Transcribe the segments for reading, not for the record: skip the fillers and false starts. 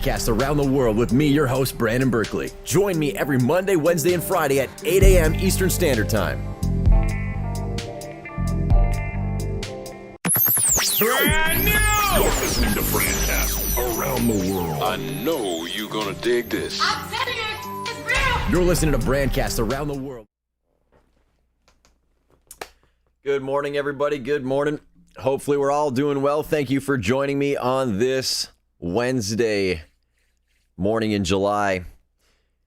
Cast around the world with me, your host, Brandon Berkeley. Join me every Monday, Wednesday, and Friday at 8 a.m. Eastern Standard Time. Brand new! You're listening to BRANDCAST around the world. I know you're gonna dig this. I'm telling you, it's real! You're listening to BRANDCAST around the world. Good morning, everybody. Good morning. Hopefully we're all doing well. Thank you for joining me on this Wednesday morning in July.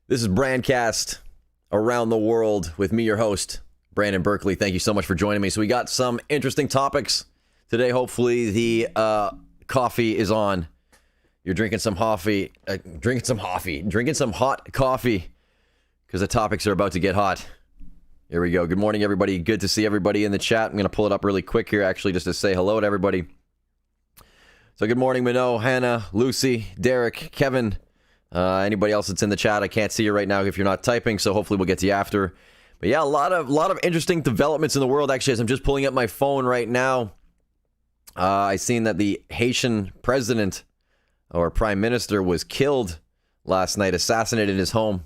This is BRANDCAST around the world with me, your host, Brandon Berkeley. Thank you so much for joining me. So we got some interesting topics today. Hopefully the coffee is on. You're drinking some coffee, drinking some hot coffee, because the topics are about to get hot. Here we go. Good morning, everybody. Good to see everybody in the chat. I'm going to pull it up really quick here, actually, just to say hello to everybody. So good morning, Minot, Hannah, Lucy, Derek, Kevin, anybody else that's in the chat. I can't see you right now if you're not typing, so hopefully we'll get to you after. But yeah, a lot of interesting developments in the world. Actually, as I'm just pulling up my phone right now, I seen that the Haitian president or prime minister was killed last night, assassinated in his home.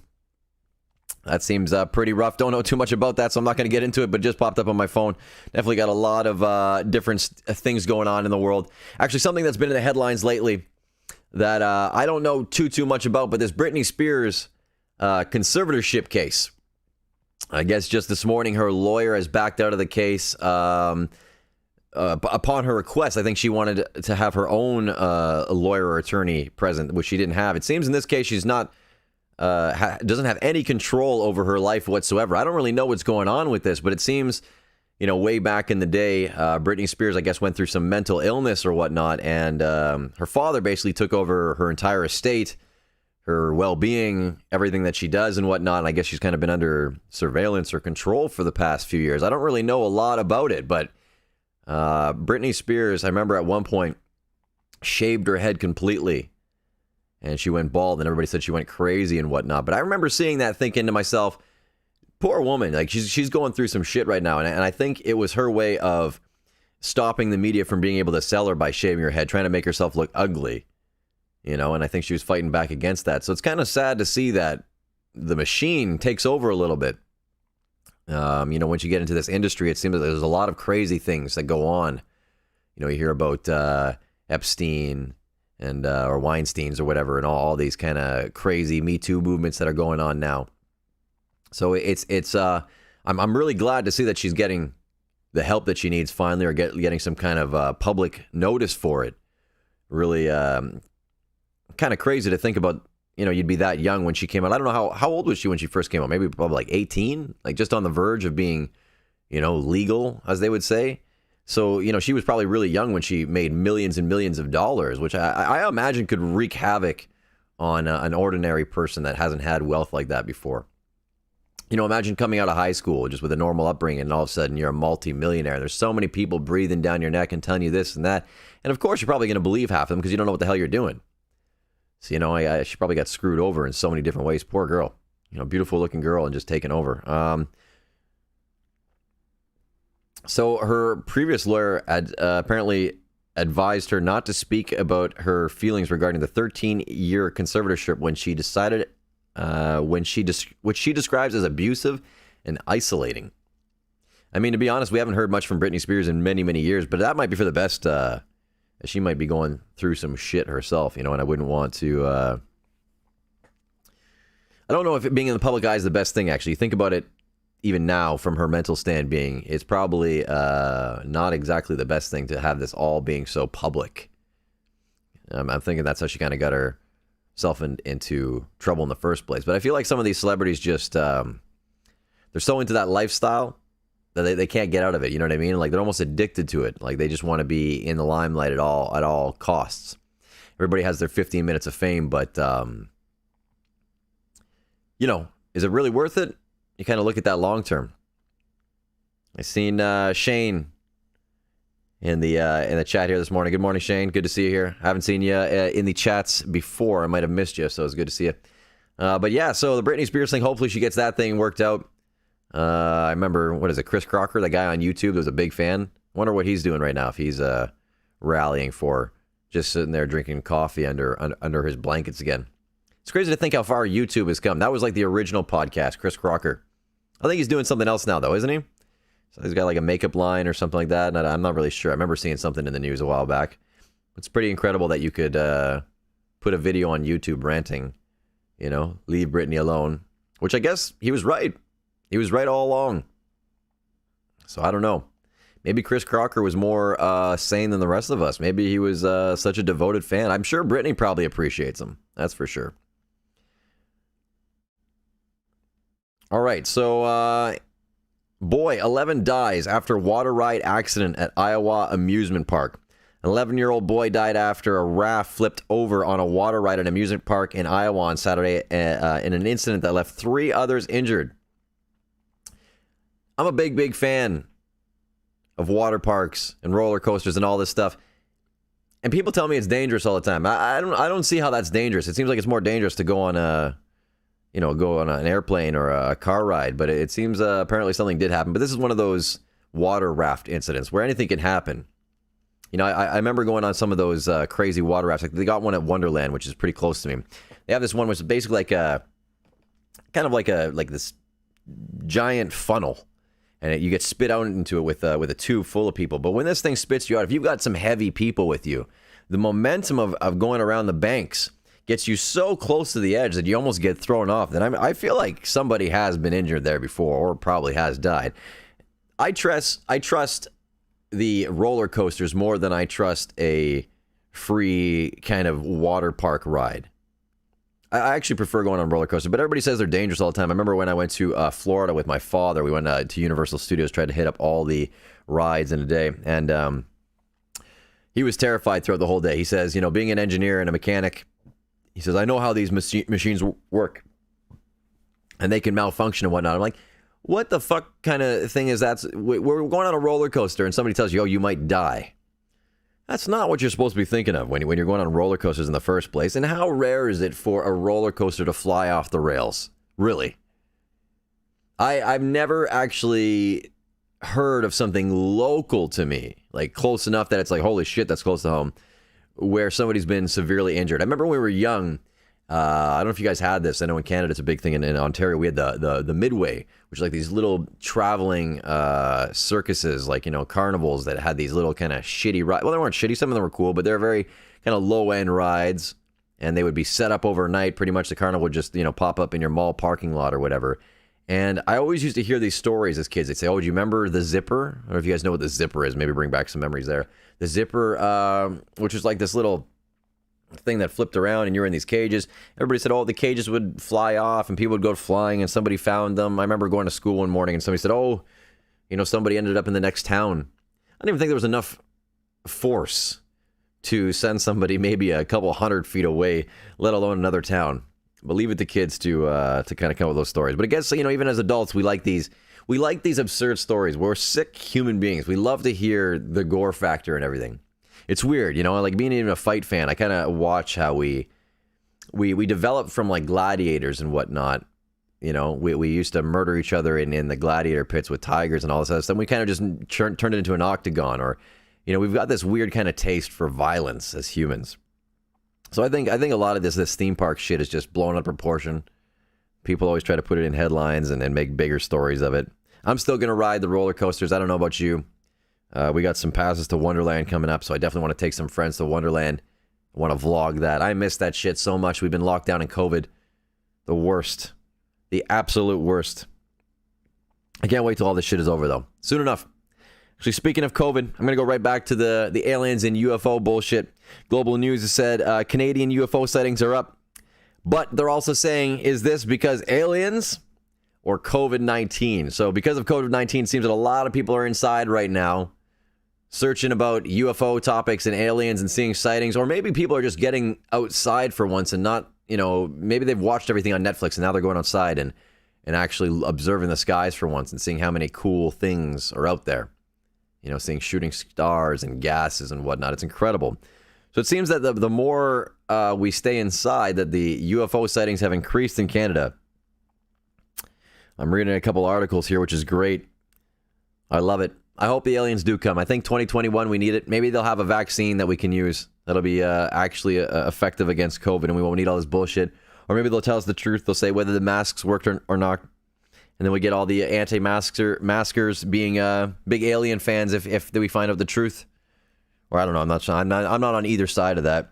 That seems pretty rough. Don't know too much about that, so I'm not going to get into it, but just popped up on my phone. Definitely got a lot of different things going on in the world. Actually, something that's been in the headlines lately that I don't know too much about, but this Britney Spears conservatorship case. I guess just this morning, her lawyer has backed out of the case upon her request. I think she wanted to have her own lawyer or attorney present, which she didn't have. It seems in this case she's not... doesn't have any control over her life whatsoever. I don't really know what's going on with this, but it seems, way back in the day, Britney Spears, I guess, went through some mental illness or whatnot, and her father basically took over her entire estate, her well-being, everything that she does and whatnot, and I guess she's kind of been under surveillance or control for the past few years. I don't really know a lot about it, but Britney Spears, I remember at one point, shaved her head completely. And she went bald, and everybody said she went crazy and whatnot. But I remember seeing that, thinking to myself, poor woman, like she's going through some shit right now. And I think it was her way of stopping the media from being able to sell her by shaving her head, trying to make herself look ugly, and I think she was fighting back against that. So it's kind of sad to see that the machine takes over a little bit. Once you get into this industry, it seems that there's a lot of crazy things that go on. You hear about Epstein and or Weinsteins or whatever, and all these kind of crazy Me Too movements that are going on now. So I'm really glad to see that she's getting the help that she needs finally, or getting some kind of public notice for it. Really kind of crazy to think about. You'd be that young when she came out. I don't know how old was she when she first came out? Maybe probably like 18, like just on the verge of being, legal, as they would say. So, she was probably really young when she made millions and millions of dollars, which I imagine could wreak havoc on an ordinary person that hasn't had wealth like that before. Imagine coming out of high school just with a normal upbringing, and all of a sudden you're a multi-millionaire. There's so many people breathing down your neck and telling you this and that. And of course, you're probably going to believe half of them because you don't know what the hell you're doing. So, she probably got screwed over in so many different ways. Poor girl. Beautiful looking girl, and just taken over. So her previous lawyer had apparently advised her not to speak about her feelings regarding the 13-year conservatorship when she decided, which she describes as abusive and isolating. I mean, to be honest, we haven't heard much from Britney Spears in many, many years, but that might be for the best. She might be going through some shit herself, and I wouldn't want to... I don't know if it being in the public eye is the best thing, actually. Think about it. Even now, from her mental stand being, it's probably not exactly the best thing to have this all being so public. I'm thinking that's how she kind of got herself into trouble in the first place. But I feel like some of these celebrities just, they're so into that lifestyle that they can't get out of it. You know what I mean? Like they're almost addicted to it. Like they just want to be in the limelight at all costs. Everybody has their 15 minutes of fame, but, is it really worth it? You kind of look at that long term. I seen Shane in the chat here this morning. Good morning, Shane. Good to see you here. I haven't seen you in the chats before. I might have missed you, so it's good to see you. But yeah, so the Britney Spears thing, hopefully she gets that thing worked out. I remember, what is it, Chris Crocker, the guy on YouTube that was a big fan. Wonder what he's doing right now, if he's rallying for just sitting there drinking coffee under his blankets again. It's crazy to think how far YouTube has come. That was like the original podcast, Chris Crocker. I think he's doing something else now, though, isn't he? So he's got like a makeup line or something like that, and I'm not really sure. I remember seeing something in the news a while back. It's pretty incredible that you could put a video on YouTube ranting, leave Britney alone, which I guess he was right. He was right all along. So I don't know. Maybe Chris Crocker was more sane than the rest of us. Maybe he was such a devoted fan. I'm sure Britney probably appreciates him. That's for sure. All right, so boy, 11 dies after water ride accident at Iowa amusement park. An 11-year-old boy died after a raft flipped over on a water ride at an amusement park in Iowa on Saturday in an incident that left 3 others injured. I'm a big fan of water parks and roller coasters and all this stuff. And people tell me it's dangerous all the time. I don't see how that's dangerous. It seems like it's more dangerous to go on an airplane or a car ride, but it seems apparently something did happen. But this is one of those water raft incidents where anything can happen. I remember going on some of those crazy water rafts. Like they got one at Wonderland, which is pretty close to me. They have this one which is basically like this giant funnel, and you get spit out into it with a tube full of people. But when this thing spits you out, if you've got some heavy people with you, the momentum of going around the banks gets you so close to the edge that you almost get thrown off. Then I feel like somebody has been injured there before, or probably has died. I trust the roller coasters more than I trust a free kind of water park ride. I actually prefer going on roller coasters, but everybody says they're dangerous all the time. I remember when I went to Florida with my father, we went to Universal Studios, tried to hit up all the rides in a day, and he was terrified throughout the whole day. He says, being an engineer and a mechanic, he says, I know how these machines work, and they can malfunction and whatnot. I'm like, what the fuck kind of thing is that? We're going on a roller coaster, and somebody tells you, you might die. That's not what you're supposed to be thinking of when you're going on roller coasters in the first place. And how rare is it for a roller coaster to fly off the rails? Really? I've never actually heard of something local to me, like close enough that it's like, holy shit, that's close to home, where somebody's been severely injured. I remember when we were young, I don't know if you guys had this. I know in Canada it's a big thing. In Ontario, we had the Midway, which is like these little traveling circuses, like, carnivals that had these little kind of shitty rides. Well, they weren't shitty. Some of them were cool, but they're very kind of low-end rides, and they would be set up overnight. Pretty much the carnival would just, pop up in your mall parking lot or whatever. And I always used to hear these stories as kids. They'd say, do you remember the Zipper? I don't know if you guys know what the Zipper is. Maybe bring back some memories there. The Zipper, which was like this little thing that flipped around and you're in these cages. Everybody said, the cages would fly off and people would go flying, and somebody found them. I remember going to school one morning and somebody said, somebody ended up in the next town. I don't even think there was enough force to send somebody maybe a couple 100 feet away, let alone another town. But leave it to kids to kind of come up with those stories. But I guess, even as adults, we like these absurd stories. We're sick human beings. We love to hear the gore factor and everything. It's weird, like being even a fight fan, I kind of watch how we develop from like gladiators and whatnot. We used to murder each other in the gladiator pits with tigers and all this other stuff. We kind of just turned it into an octagon, or, we've got this weird kind of taste for violence as humans. So I think a lot of this theme park shit is just blown out of proportion. People always try to put it in headlines and make bigger stories of it. I'm still going to ride the roller coasters. I don't know about you. We got some passes to Wonderland coming up, so I definitely want to take some friends to Wonderland. I want to vlog that. I miss that shit so much. We've been locked down in COVID. The worst. The absolute worst. I can't wait till all this shit is over, though. Soon enough. Actually, speaking of COVID, I'm going to go right back to the aliens and UFO bullshit. Global News has said Canadian UFO sightings are up. But they're also saying, is this because aliens or COVID-19? So because of COVID-19, it seems that a lot of people are inside right now, searching about UFO topics and aliens and seeing sightings. Or maybe people are just getting outside for once and not, maybe they've watched everything on Netflix and now they're going outside and actually observing the skies for once and seeing how many cool things are out there. Seeing shooting stars and gases and whatnot. It's incredible. So it seems that the more we stay inside, that the UFO sightings have increased in Canada. I'm reading a couple articles here, which is great. I love it. I hope the aliens do come. I think 2021 we need it. Maybe they'll have a vaccine that we can use that'll be actually effective against COVID, and we won't need all this bullshit. Or maybe they'll tell us the truth. They'll say whether the masks worked or not. And then we get all the anti-maskers being big alien fans if we find out the truth. Or I don't know. I'm not sure. I'm not on either side of that.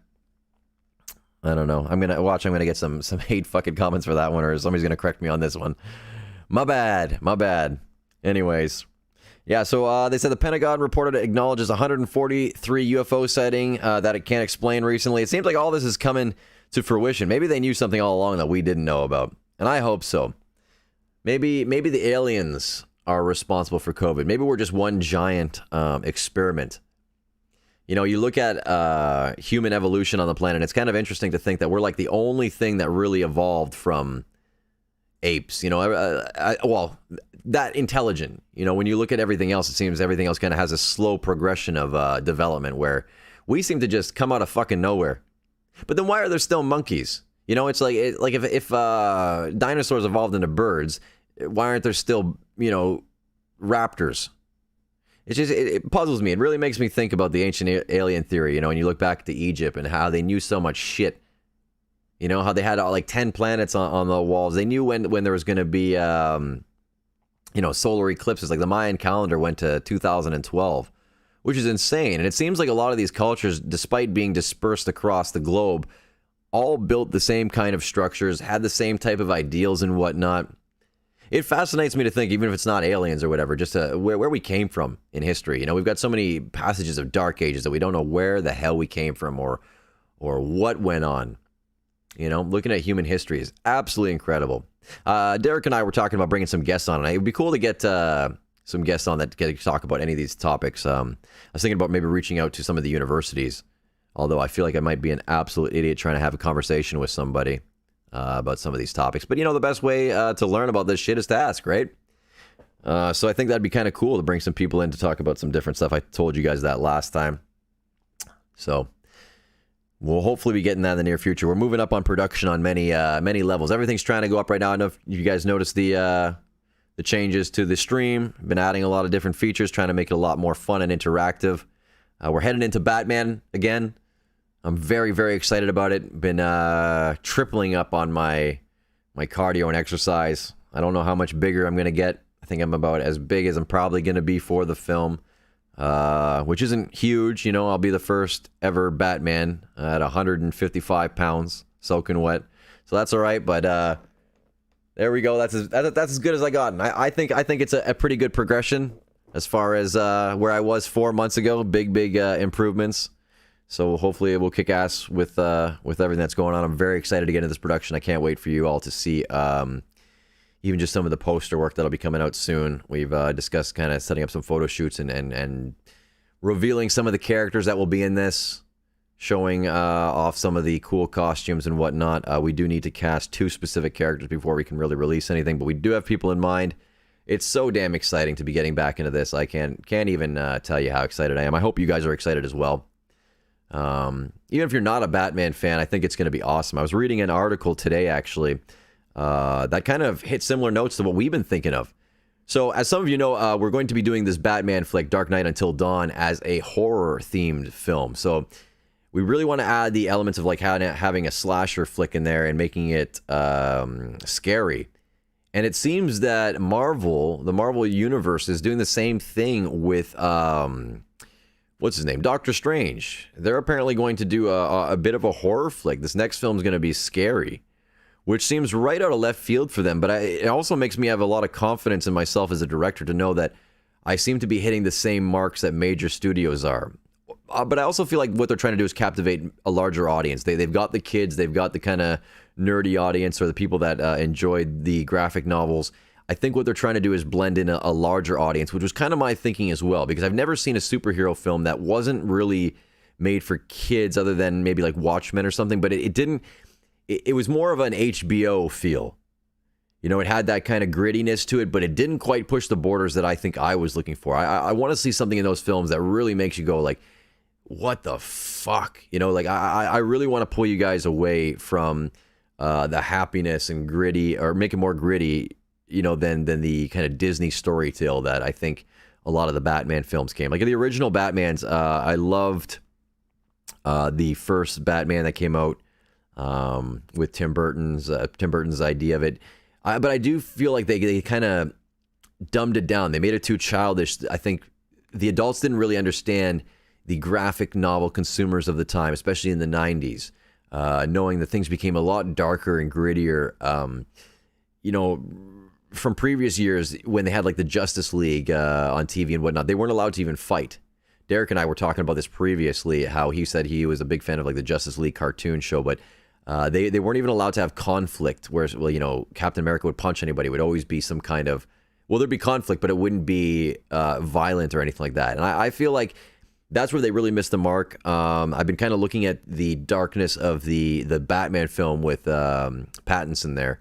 I don't know. I'm gonna get some hate fucking comments for that one, or somebody's gonna correct me on this one. My bad. Anyways, yeah. So they said the Pentagon reported it acknowledges 143 UFO sighting that it can't explain recently. It seems like all this is coming to fruition. Maybe they knew something all along that we didn't know about, and I hope so. Maybe the aliens are responsible for COVID. Maybe we're just one giant experiment. You know, you look at human evolution on the planet, it's kind of interesting to think that we're like the only thing that really evolved from apes. You know, well, that intelligent. You know, when you look at everything else, it seems everything else kind of has a slow progression of development where we seem to just come out of fucking nowhere. But then why are there still monkeys? You know, it's like if dinosaurs evolved into birds, why aren't there still, you know, raptors? It's just, it puzzles me. It really makes me think about the ancient alien theory, you know, and you look back to Egypt and how they knew so much shit. You know, how they had like 10 planets on the walls. They knew when there was going to be, you know, solar eclipses. Like the Mayan calendar went to 2012, which is insane. And it seems like a lot of these cultures, despite being dispersed across the globe, all built the same kind of structures, had the same type of ideals and whatnot. It fascinates me to think, even if it's not aliens or whatever, just where we came from in history. You know, we've got so many passages of dark ages that we don't know where the hell we came from or what went on. You know, looking at human history is absolutely incredible. Derek and I were talking about bringing some guests on, and it would be cool to get some guests on that get to talk about any of these topics. I was thinking about maybe reaching out to some of the universities, although I feel like I might be an absolute idiot trying to have a conversation with somebody about some of these topics. But, you know, the best way to learn about this shit is to ask, right? So I think that'd be kind of cool to bring some people in to talk about some different stuff. I told you guys that last time. So we'll hopefully be getting that in the near future. We're moving up on production on many levels. Everything's trying to go up right now. I don't know if you guys noticed the changes to the stream. Been adding a lot of different features, trying to make it a lot more fun and interactive. We're heading into Batman again. I'm very, very excited about it. Been tripling up on my cardio and exercise. I don't know how much bigger I'm going to get. I think I'm about as big as I'm probably going to be for the film, which isn't huge. You know, I'll be the first ever Batman at 155 pounds, soaking wet. So that's all right. But there we go. That's as good as I got. And I think it's a pretty good progression as far as where I was 4 months ago. Big improvements. So hopefully it will kick ass with everything that's going on. I'm very excited to get into this production. I can't wait for you all to see even just some of the poster work that'll be coming out soon. We've discussed kind of setting up some photo shoots and revealing some of the characters that will be in this, showing off some of the cool costumes and whatnot. We do need to cast 2 specific characters before we can really release anything, but we do have people in mind. It's so damn exciting to be getting back into this. I can't even tell you how excited I am. I hope you guys are excited as well. Even if you're not a Batman fan, I think it's going to be awesome. I was reading an article today, actually, that kind of hit similar notes to what we've been thinking of. So, as some of you know, we're going to be doing this Batman flick, Dark Knight Until Dawn, as a horror-themed film. So, we really want to add the elements of like having a slasher flick in there and making it scary. And it seems that the Marvel Universe, is doing the same thing with what's his name? Doctor Strange. They're apparently going to do a bit of a horror flick. This next film is going to be scary, which seems right out of left field for them. But it also makes me have a lot of confidence in myself as a director to know that I seem to be hitting the same marks that major studios are. But I also feel like what they're trying to do is captivate a larger audience. They've got the kids, they've got the kind of nerdy audience or the people that enjoyed the graphic novels. I think what they're trying to do is blend in a larger audience, which was kind of my thinking as well, because I've never seen a superhero film that wasn't really made for kids other than maybe like Watchmen or something, but it was more of an HBO feel. You know, it had that kind of grittiness to it, but it didn't quite push the borders that I think I was looking for. I want to see something in those films that really makes you go like, what the fuck? You know, like I really want to pull you guys away from the happiness and gritty, or make it more gritty, you know, than the kind of Disney story tale that I think a lot of the Batman films came. Like the original Batmans, I loved the first Batman that came out with Tim Burton's idea of it. But I do feel like they kind of dumbed it down. They made it too childish. I think the adults didn't really understand the graphic novel consumers of the time, especially in the 90s, knowing that things became a lot darker and grittier. From previous years when they had like the Justice League on TV and whatnot, they weren't allowed to even fight. Derek and I were talking about this previously, how he said he was a big fan of like the Justice League cartoon show, but they weren't even allowed to have conflict, whereas, Captain America would punch anybody. It would always be some kind of, there'd be conflict, but it wouldn't be violent or anything like that. And I feel like that's where they really missed the mark. I've been kind of looking at the darkness of the Batman film with Pattinson there.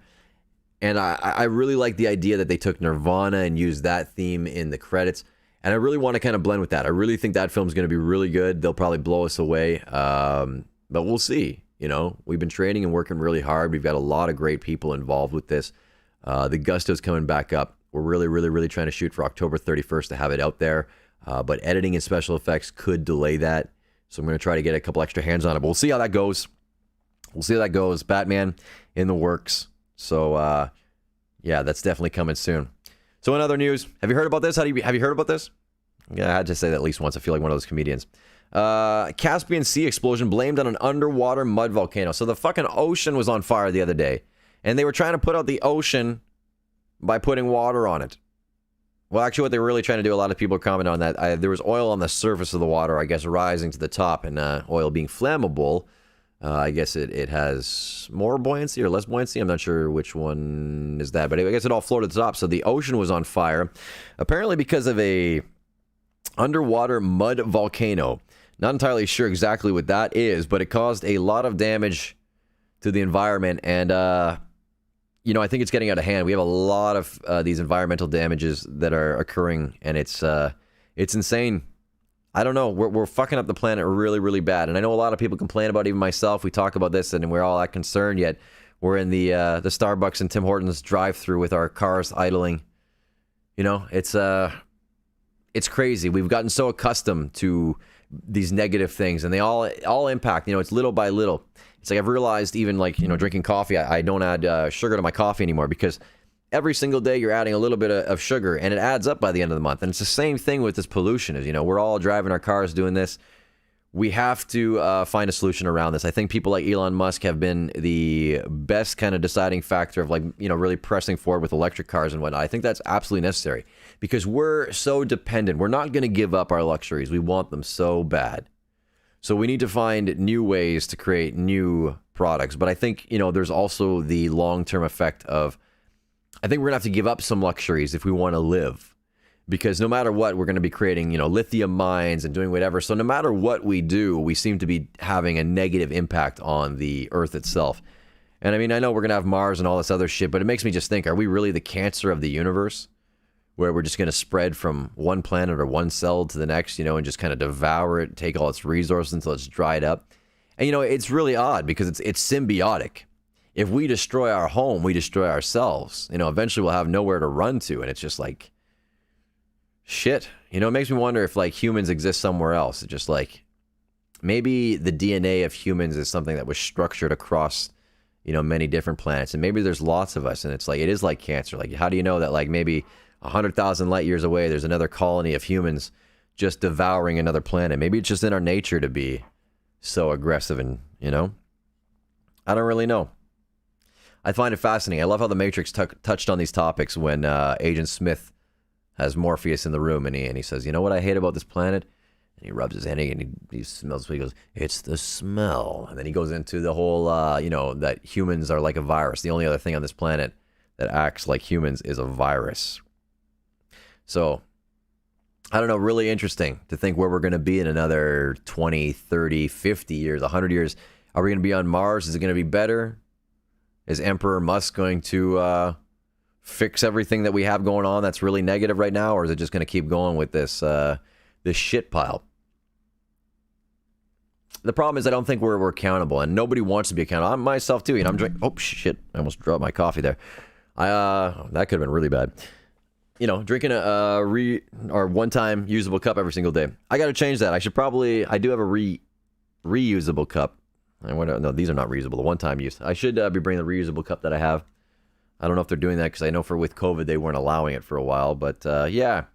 And I really like the idea that they took Nirvana and used that theme in the credits. And I really want to kind of blend with that. I really think that film's going to be really good. They'll probably blow us away. But we'll see. We've been training and working really hard. We've got a lot of great people involved with this. The Gusto's coming back up. We're really, really, really trying to shoot for October 31st to have it out there. But editing and special effects could delay that. So I'm going to try to get a couple extra hands on it. But we'll see how that goes. Batman in the works. So, that's definitely coming soon. So in other news, have you heard about this? Have you heard about this? Yeah, I had to say that at least once. I feel like one of those comedians. Caspian Sea explosion blamed on an underwater mud volcano. So the fucking ocean was on fire the other day. And they were trying to put out the ocean by putting water on it. Well, actually, what they were really trying to do, a lot of people comment on that. There was oil on the surface of the water, I guess, rising to the top. And oil being flammable, I guess it has more buoyancy or less buoyancy. I'm not sure which one is that, but I guess it all floated to the top. So the ocean was on fire, apparently because of a underwater mud volcano. Not entirely sure exactly what that is, but it caused a lot of damage to the environment. And, I think it's getting out of hand. We have a lot of these environmental damages that are occurring, and it's insane. I don't know. We're fucking up the planet really, really bad. And I know a lot of people complain about it, even myself. We talk about this and we're all that concerned, yet we're in the Starbucks and Tim Hortons drive-through with our cars idling. It's crazy. We've gotten so accustomed to these negative things, and they all impact. It's little by little. It's like I've realized even drinking coffee, I don't add sugar to my coffee anymore because every single day you're adding a little bit of sugar, and it adds up by the end of the month. And it's the same thing with this pollution. Is we're all driving our cars doing this. We have to find a solution around this. I think people like Elon Musk have been the best kind of deciding factor of really pressing forward with electric cars and whatnot. I think that's absolutely necessary because we're so dependent. We're not going to give up our luxuries. We want them so bad. So we need to find new ways to create new products. But I think, there's also the long-term effect of, I think we're going to have to give up some luxuries if we want to live. Because no matter what, we're going to be creating, lithium mines and doing whatever. So no matter what we do, we seem to be having a negative impact on the Earth itself. And I mean, I know we're going to have Mars and all this other shit, but it makes me just think, are we really the cancer of the universe? Where we're just going to spread from one planet or one cell to the next, and just kind of devour it, take all its resources until it's dried up. And, it's really odd because it's symbiotic. If we destroy our home, we destroy ourselves. Eventually we'll have nowhere to run to. And it's just like, shit. It makes me wonder if humans exist somewhere else. It's just maybe the DNA of humans is something that was structured across, many different planets. And maybe there's lots of us. And it's it is like cancer. How do you know that maybe 100,000 light years away, there's another colony of humans just devouring another planet? Maybe it's just in our nature to be so aggressive and, I don't really know. I find it fascinating. I love how the Matrix touched on these topics when Agent Smith has Morpheus in the room and he says, what I hate about this planet? And he rubs his hand and he smells, he goes, it's the smell. And then he goes into the whole, that humans are like a virus. The only other thing on this planet that acts like humans is a virus. So, I don't know, really interesting to think where we're going to be in another 20, 30, 50 years, 100 years. Are we going to be on Mars? Is it going to be better? Is Emperor Musk going to fix everything that we have going on that's really negative right now? Or is it just going to keep going with this shit pile? The problem is I don't think we're accountable, and nobody wants to be accountable. I'm myself too. I'm drinking. Oh, shit. I almost dropped my coffee there. That could have been really bad. drinking a one-time usable cup every single day. I got to change that. I do have a reusable cup. No, these are not reusable. The one-time use. I should be bringing the reusable cup that I have. I don't know if they're doing that because I know with COVID they weren't allowing it for a while. But yeah,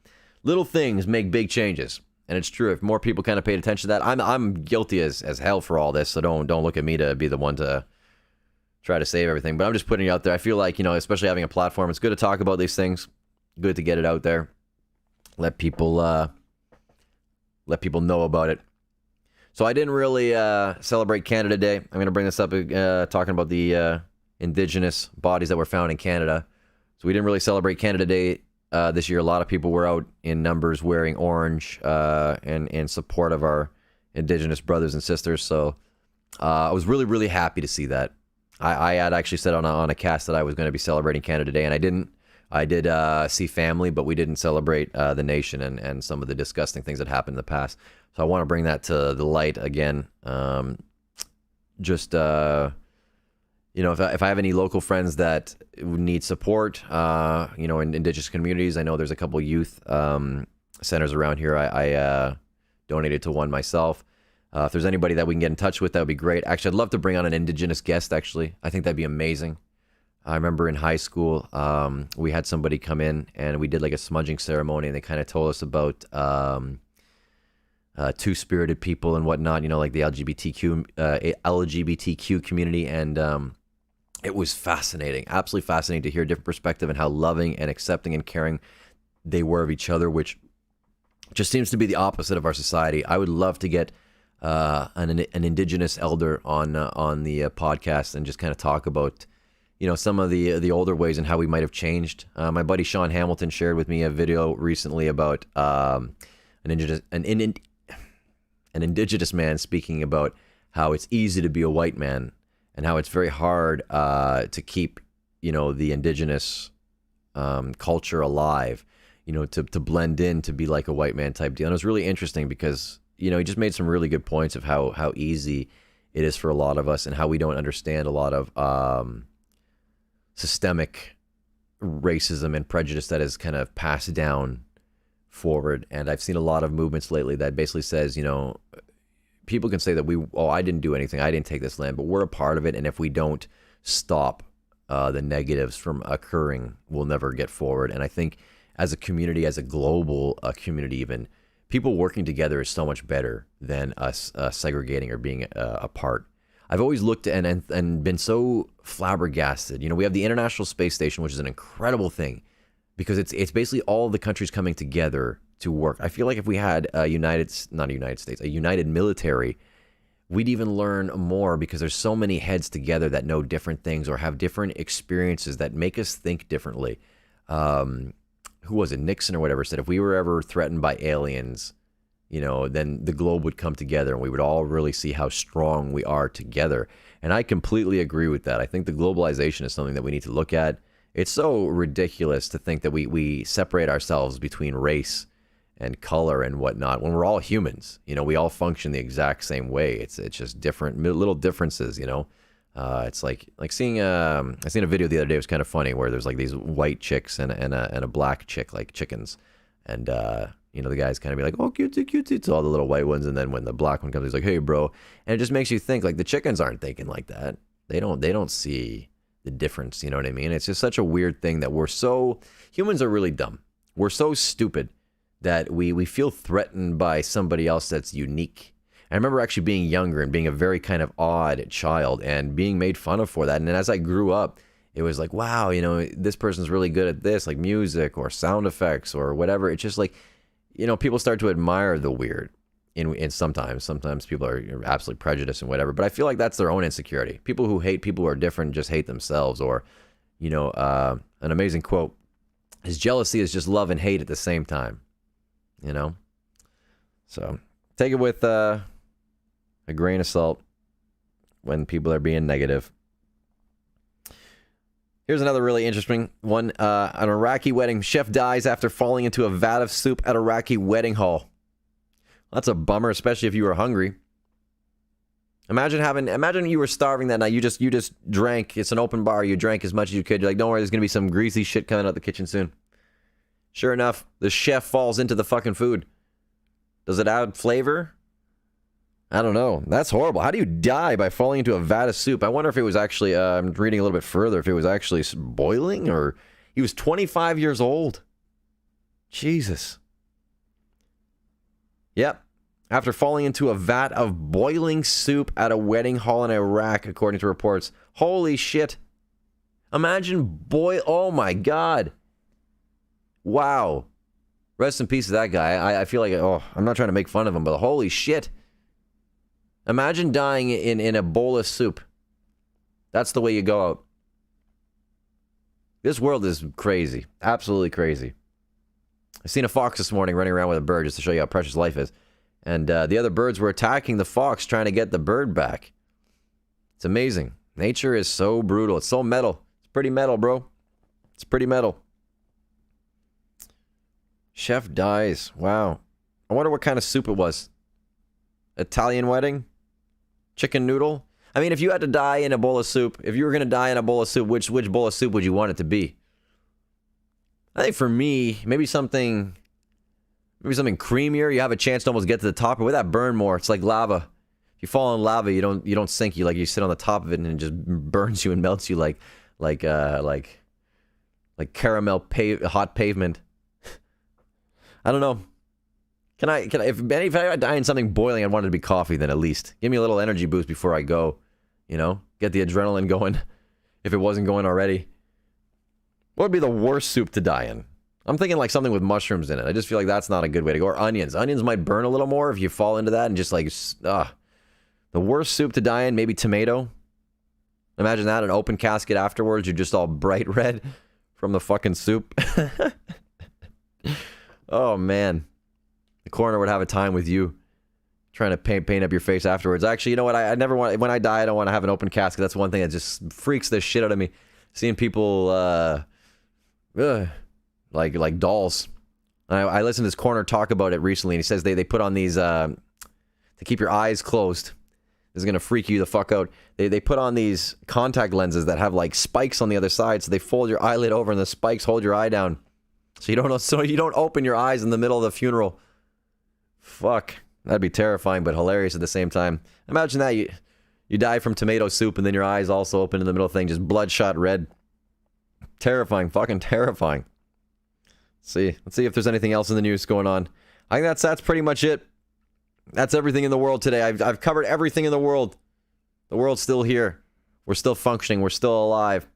little things make big changes, and it's true. If more people kind of paid attention to that, I'm guilty as hell for all this. So don't look at me to be the one to try to save everything. But I'm just putting it out there. I feel like especially having a platform, it's good to talk about these things. Good to get it out there. Let people know about it. So I didn't really celebrate Canada Day. I'm going to bring this up talking about the Indigenous bodies that were found in Canada. So we didn't really celebrate Canada Day this year. A lot of people were out in numbers wearing orange and in support of our Indigenous brothers and sisters. So I was really, really happy to see that. I had actually said on a cast that I was going to be celebrating Canada Day, and I didn't. I did see family, but we didn't celebrate the nation and some of the disgusting things that happened in the past. So I want to bring that to the light again. If I have any local friends that need support, in Indigenous communities, I know there's a couple youth centers around here. I donated to one myself. If there's anybody that we can get in touch with, that would be great. Actually, I'd love to bring on an Indigenous guest, actually. I think that'd be amazing. I remember in high school, we had somebody come in and we did like a smudging ceremony, and they kind of told us about two-spirited people and whatnot, like the LGBTQ community. And it was fascinating, absolutely fascinating to hear a different perspective and how loving and accepting and caring they were of each other, which just seems to be the opposite of our society. I would love to get an Indigenous elder on the podcast and just kind of talk about some of the older ways and how we might have changed. My buddy Sean Hamilton shared with me a video recently about an Indigenous man speaking about how it's easy to be a white man and how it's very hard to keep, the Indigenous culture alive, to blend in, to be like a white man type deal. And it was really interesting because, he just made some really good points of how easy it is for a lot of us and how we don't understand a lot of systemic racism and prejudice that is kind of passed down forward. And I've seen a lot of movements lately that basically says, people can say that I didn't do anything, I didn't take this land, but we're a part of it. And if we don't stop the negatives from occurring, we'll never get forward. And I think as a community, as a global community even, people working together is so much better than us segregating or being apart. I've always looked and been so flabbergasted. We have the International Space Station, which is an incredible thing because it's basically all the countries coming together to work. I feel like if we had a united military, we'd even learn more because there's so many heads together that know different things or have different experiences that make us think differently. Who was it? Nixon or whatever said if we were ever threatened by aliens, then the globe would come together and we would all really see how strong we are together. And I completely agree with that. I think the globalization is something that we need to look at. It's so ridiculous to think that we separate ourselves between race and color and whatnot when we're all humans. We all function the exact same way. It's just different little differences. It's like seeing I seen a video the other day. It was kind of funny where there's like these white chicks and a black chick, like chickens, and the guys kind of be like, oh, cutesy, cutesy, to all the little white ones. And then when the black one comes, he's like, hey, bro. And it just makes you think, like, the chickens aren't thinking like that. They don't see the difference. You know what I mean? It's just such a weird thing that humans are really dumb. We're so stupid that we feel threatened by somebody else that's unique. I remember actually being younger and being a very kind of odd child and being made fun of for that. And then as I grew up, it was like, wow, this person's really good at this, like music or sound effects or whatever. It's just like, people start to admire the weird. And sometimes people are absolutely prejudiced and whatever. But I feel like that's their own insecurity. People who hate people who are different just hate themselves. Or, an amazing quote is jealousy is just love and hate at the same time. So take it with a grain of salt when people are being negative. Here's another really interesting one. An Iraqi wedding. Chef dies after falling into a vat of soup at Iraqi wedding hall. That's a bummer, especially if you were hungry. Imagine you were starving that night. You just drank. It's an open bar. You drank as much as you could. You're like, don't worry, there's going to be some greasy shit coming out the kitchen soon. Sure enough, the chef falls into the fucking food. Does it add flavor? I don't know. That's horrible. How do you die by falling into a vat of soup? I wonder if it was actually, I'm reading a little bit further, if it was actually boiling or he was 25 years old. Jesus. Yep. After falling into a vat of boiling soup at a wedding hall in Iraq, according to reports. Holy shit. Imagine oh my God. Wow. Rest in peace to that guy. I feel like, I'm not trying to make fun of him, but holy shit. Imagine dying in a bowl of soup. That's the way you go out. This world is crazy. Absolutely crazy. I seen a fox this morning running around with a bird just to show you how precious life is. And the other birds were attacking the fox, trying to get the bird back. It's amazing. Nature is so brutal. It's so metal. It's pretty metal, bro. It's pretty metal. Chef dies. Wow. I wonder what kind of soup it was. Italian wedding? Chicken noodle? I mean, if you had to die in a bowl of soup, if you were going to die in a bowl of soup, which bowl of soup would you want it to be? I think for me, maybe something creamier. You have a chance to almost get to the top, but with that burn more, it's like lava. If you fall in lava, you don't sink. You sit on the top of it and it just burns you and melts you like caramel hot pavement. I don't know. If I die in something boiling, I'd want it to be coffee then at least. Give me a little energy boost before I go. Get the adrenaline going if it wasn't going already. What would be the worst soup to die in? I'm thinking like something with mushrooms in it. I just feel like that's not a good way to go. Or onions. Onions might burn a little more if you fall into that and just the worst soup to die in, maybe tomato. Imagine that, an open casket afterwards. You're just all bright red from the fucking soup. Oh, man. The coroner would have a time with you trying to paint up your face afterwards. Actually, you know what? I never want, when I die, I don't want to have an open casket. That's one thing that just freaks the shit out of me. Seeing people, like dolls. I listened to this coroner talk about it recently, and he says they put on these, to keep your eyes closed. This is going to freak you the fuck out. They put on these contact lenses that have like spikes on the other side, so they fold your eyelid over and the spikes hold your eye down. So you don't open your eyes in the middle of the funeral. Fuck. That'd be terrifying, but hilarious at the same time. Imagine that. You die from tomato soup and then your eyes also open in the middle of the thing, just bloodshot red. Terrifying. Fucking terrifying. Let's see if there's anything else in the news going on. I think that's pretty much it. That's everything in the world today. I've covered everything in the world. The world's still here. We're still functioning. We're still alive.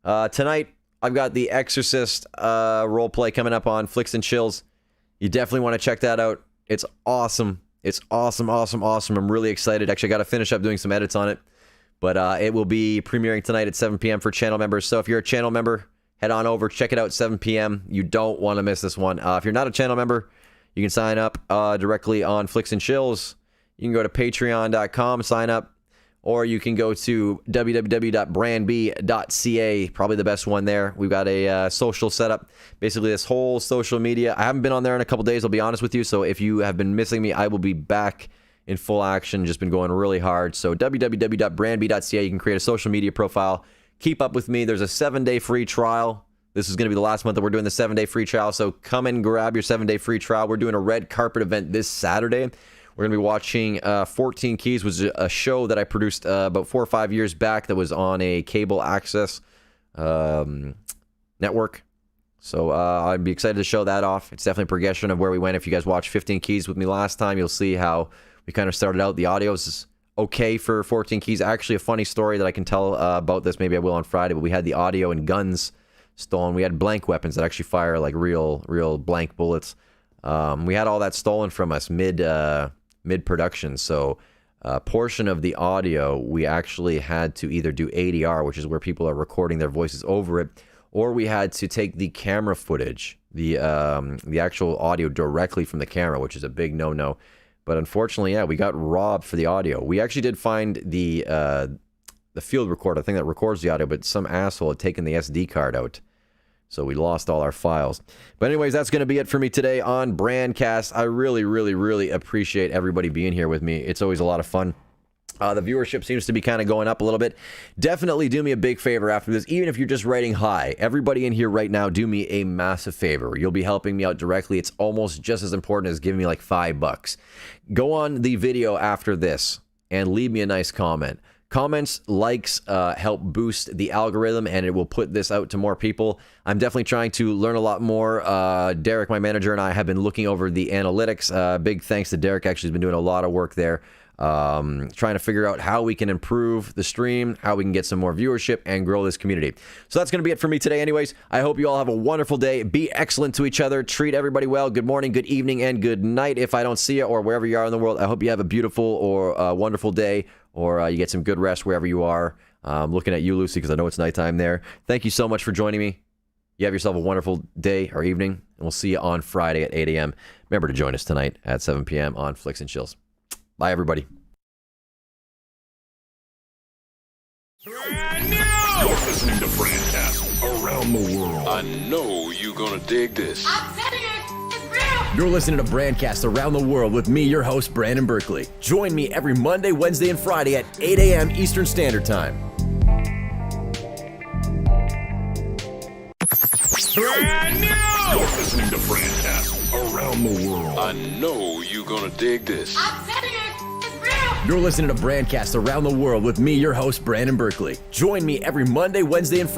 Tonight, I've got The Exorcist roleplay coming up on Flicks and Chills. You definitely want to check that out. It's awesome. It's awesome. I'm really excited. Actually, I got to finish up doing some edits on it. But it will be premiering tonight at 7 p.m. for channel members. So if you're a channel member, head on over. Check it out at 7 p.m. You don't want to miss this one. If you're not a channel member, you can sign up directly on Flicks and Chills. You can go to patreon.com, sign up. Or you can go to www.brandb.ca, probably the best one there. We've got a social setup. Basically, this whole social media. I haven't been on there in a couple days, I'll be honest with you. So if you have been missing me, I will be back in full action. Just been going really hard. So www.brandb.ca, you can create a social media profile. Keep up with me. There's a 7-day free trial. This is going to be the last month that we're doing the 7-day free trial. So come and grab your 7-day free trial. We're doing a red carpet event this Saturday. We're going to be watching 14 Keys, which is a show that I produced about 4 or 5 years back that was on a cable access network. So I'd be excited to show that off. It's definitely a progression of where we went. If you guys watched 15 Keys with me last time, you'll see how we kind of started out. The audio is okay for 14 Keys. Actually, a funny story that I can tell about this. Maybe I will on Friday, but we had the audio and guns stolen. We had blank weapons that actually fire like real blank bullets. We had all that stolen from us mid-production, so a portion of the audio we actually had to either do ADR, which is where people are recording their voices over it, or we had to take the camera footage, the actual audio directly from the camera, which is a big no-no. But unfortunately, yeah, we got robbed for the audio. We actually did find the field recorder, thing that records the audio, but some asshole had taken the SD card out. So we lost all our files. But anyways, that's going to be it for me today on BRANDCAST. I really appreciate everybody being here with me. It's always a lot of fun. The viewership seems to be kind of going up a little bit. Definitely do me a big favor after this, even if you're just writing hi. Everybody in here right now, do me a massive favor. You'll be helping me out directly. It's almost just as important as giving me like $5. Go on the video after this and leave me a nice comment. Comments, likes help boost the algorithm, and it will put this out to more people. I'm definitely trying to learn a lot more. Derek, my manager, and I have been looking over the analytics. Big thanks to Derek. Actually, has been doing a lot of work there. Trying to figure out how we can improve the stream, how we can get some more viewership and grow this community. So that's going to be it for me today anyways. I hope you all have a wonderful day. Be excellent to each other. Treat everybody well. Good morning, good evening, and good night if I don't see you, or wherever you are in the world. I hope you have a beautiful or wonderful day, or you get some good rest wherever you are. I'm looking at you, Lucy, because I know it's nighttime there. Thank you so much for joining me. You have yourself a wonderful day or evening, and we'll see you on Friday at 8 a.m. Remember to join us tonight at 7 p.m. on Flicks and Chills. Bye, everybody. Brand new! You're listening to BRANDCAST around the world. I know you're gonna dig this. I'm telling you, it's real. You're listening to BRANDCAST around the world with me, your host, Brandon Berkeley. Join me every Monday, Wednesday, and Friday at 8 a.m. Eastern Standard Time. Brand new! You're listening to BRANDCAST around the world. I know you're gonna dig this. I'm telling you, it's real. You're listening to BRANDCAST around the world with me, your host, Brandon Berkeley. Join me every Monday, Wednesday, and Friday.